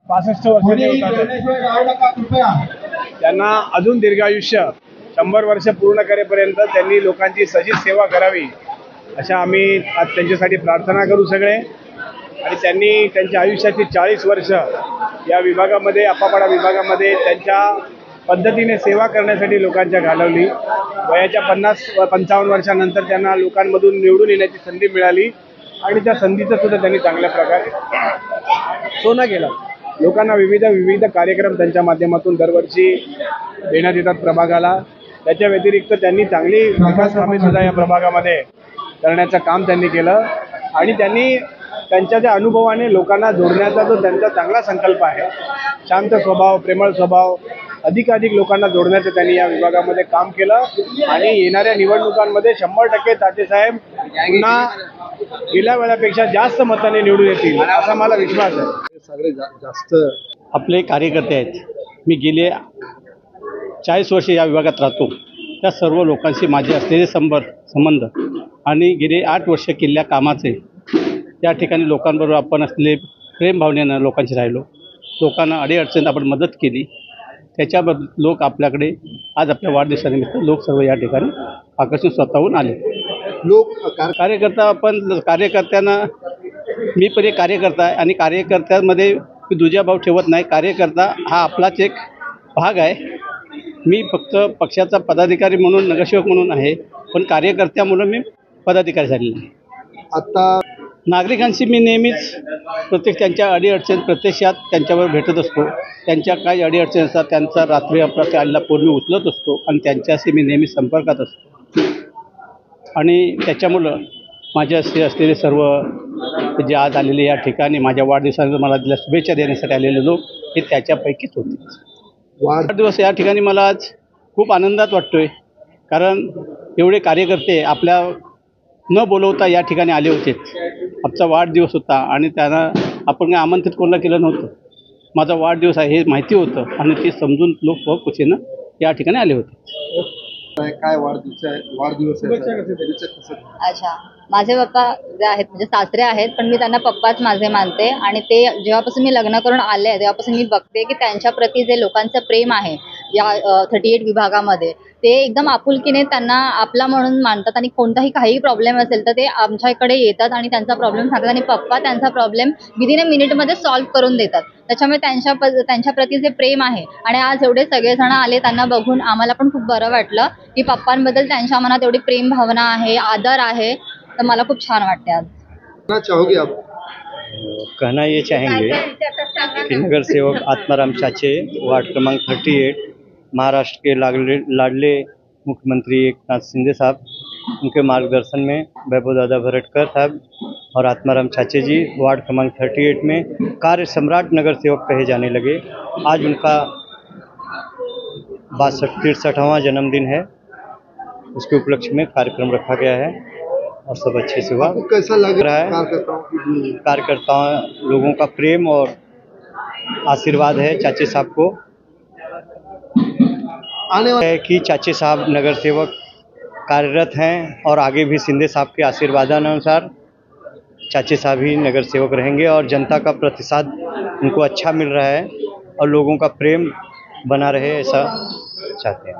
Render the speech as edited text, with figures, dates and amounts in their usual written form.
65 वर्षाचे होतात. त्यांना अजून दीर्घायुष्य 100 वर्ष पूर्ण करेपर्यंत त्यांनी लोकांची सजीव सेवा करावी अशा आम्ही आज त्यांच्यासाठी प्रार्थना करू सगळे. आणि त्यांनी त्यांच्या आयुष्याची 40 वर्ष या विभागामध्ये, आपापाडा विभागामध्ये त्यांच्या पद्धतीने सेवा करण्यासाठी लोकांच्या घालवली. वयाच्या 50-55 वर्षानंतर त्यांना लोकांमधून निवडून येण्याची संधी मिळाली आणि त्या संधीचं सुद्धा त्यांनी चांगल्या प्रकारे सोनं केलं. लोकांना विविध कार्यक्रम त्यांच्या माध्यमातून दरवर्षी देण्यात येतात प्रभागाला. त्याच्या व्यतिरिक्त त्यांनी चांगली विकास कामे सुद्धा या प्रभागामध्ये करण्याचं काम त्यांनी केलं आणि त्यांनी त्यांच्या त्या अनुभवाने लोकांना जोडण्याचा जो त्यांचा चांगला संकल्प आहे, शांत स्वभाव, प्रेमळ स्वभाव, अधिकाधिक लोकांना जोडण्याचं त्यांनी या विभागामध्ये काम केलं. आणि येणाऱ्या निवडणुकांमध्ये 100% तातेसाहेब पुन्हा गेल्या वेळापेक्षा जास्त मताने निवडून येतील असा मला विश्वास आहे. सगळे जास्त आपले कार्यकर्ते आहेत. मी गेले 40 वर्षे या विभागात राहतो. त्या सर्व लोकांशी माझे असलेले संबंध आणि गेले 8 वर्ष केलेल्या कामाचे, त्या ठिकाणी लोकांबरोबर आपण असलेले प्रेम भावनेनं लोकांशी राहिलो. लोकांना अडीअडचणीत आपण मदत केली. त्याच्याबद्दल लोक आपल्याकडे आज आपल्या वाढदिवसानिमित्त लोक सर्व या ठिकाणी आकर्षून स्वतःहून आले. लोक कार्यकर्ता आपण कार्यकर्त्यांना, मी पण एक कार्यकर्ता आहे आणि कार्यकर्त्यांमध्ये मी दुजाभाव ठेवत नाही. कार्यकर्ता हा आपलाच एक भाग आहे. मी फक्त पक्षाचा पदाधिकारी म्हणून, नगरसेवक म्हणून आहे, पण कार्यकर्त्या म्हणून मी पदाधिकारी झालेला आहे. आता नागरिकांशी मी नेहमीच त्यांच्या अडीअडचणी प्रत्यक्षात त्यांच्यावर भेटत असतो. त्यांच्या काही अडीअडचणी असतात, त्यांचा रात्री अपरात्री आलेला फोन मी उचलत असतो आणि त्यांच्याशी मी नेहमी संपर्कात असतो. आणि त्याच्यामुळं माझ्याशी असलेले सर्व जे आज आलेले या ठिकाणी माझ्या वाढदिवसाला मला दिल्या शुभेच्छा देण्यासाठी आलेले लोक हे त्याच्यापैकीच होते. वाढदिवस या ठिकाणी मला आज खूप आनंदात वाटतो आहे, कारण एवढे कार्यकर्ते आपल्या न बोलवता या ठिकाणी आले होते. आमचा वाढदिवस होता आणि त्यांना आपण काही आमंत्रित कोणाला केलं नव्हतं. माझा वाढदिवस आहे हे माहिती होतं आणि ते समजून लोक खूप खुशीनं या ठिकाणी आले होते. काय वाढदिवस अच्छा, माझे पप्पा जे आहेत म्हणजे सासरे आहेत, पण मी त्यांना पप्पाच माझे मानते. आणि ते जेव्हापासून मी लग्न करून आले तेव्हापासून मी बघते की त्यांच्या प्रती जे लोकांचं प्रेम आहे या 38 विभागामध्ये, ते एकदम आपुलकीने त्यांना आपला म्हणून मानतात. आणि कोणताही काही प्रॉब्लेम असेल तर ते आमच्याकडे येतात आणि त्यांचा प्रॉब्लेम सांगतात आणि पप्पा त्यांचा प्रॉब्लेम विदिन अ मिनिटमध्ये सॉल्व्ह करून देतात. त्याच्यामुळे त्यांच्या प्रती जे प्रेम आहे, आणि आज एवढे सगळेजण आले त्यांना बघून आम्हाला पण खूप बरं वाटलं की पप्पांबद्दल त्यांच्या मनात एवढी प्रेम भावना आहे, आदर आहे. तर मला खूप छान वाटते आज. चाहोगे आप? कहना ये चाहेंगे कि नगर सेवक आत्माराम चाचे, वार्ड क्रमांक 38, महाराष्ट्र के लाडले मुख्यमंत्री एकनाथ शिंदे साहब, उनके मार्गदर्शन में वैभव दादा भरटकर साहब और आत्माराम चाचे जी वार्ड क्रमांक 38 में कार्य सम्राट नगर सेवक कहे जाने लगे. आज उनका 63वां जन्मदिन है. उसके उपलक्ष्य में कार्यक्रम रखा गया है और सब अच्छे से हुआ. कैसा लग रहा है? कार्यकर्ताओं लोगों का प्रेम और आशीर्वाद है चाचे साहब को. आने वाले है कि चाचे साहब नगर सेवक कार्यरत हैं और आगे भी शिंदे साहब के आशीर्वादानुसार चाचे साहब ही नगर सेवक रहेंगे. और जनता का प्रतिसाद उनको अच्छा मिल रहा है और लोगों का प्रेम बना रहे ऐसा चाहते हैं.